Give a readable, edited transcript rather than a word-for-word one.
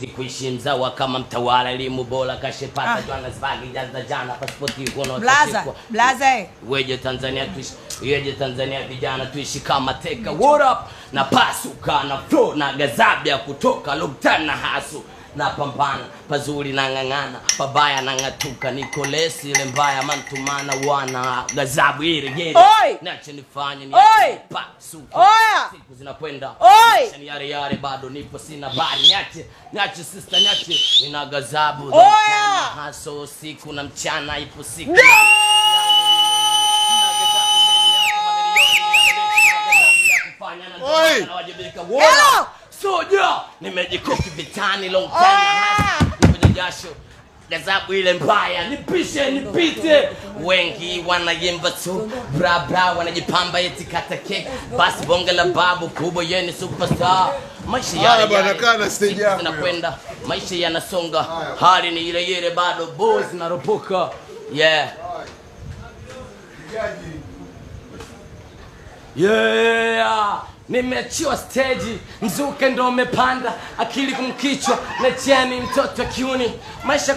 Kuishi mzawa kama mtawala elimu bora kashepata Johannesburg jana pasipoti ukono blaza weje Tanzania vijana tuishi kama teka what up na pasuka na flow na gazabu ya kutoka lockdown na hasu na pambana pazuri na ngangana pabaya na ngatuka niko lesi ile mbaya mantumana wana gazabu ile gere nacho nifanye ni pasuka siku zinakwenda ni yare bado nipo sina bali nyache sister nyache nina gazabu na haso siku na mchana ipo siku Soja nimejikoki vitani long time hasa nipo jasho gazabu ile mbaya nipite wengi wanayemba tu bra wanajipamba eti kata cake basi bonge la babu kubwa yeye superstar maisha ya bwana kana stage yako tunakwenda maisha yanasonga hali ni ile bado boss naropoka nimeachiwa stage mzuke ndo umepanda akili kumkichwa na chani mtoto kiuni maisha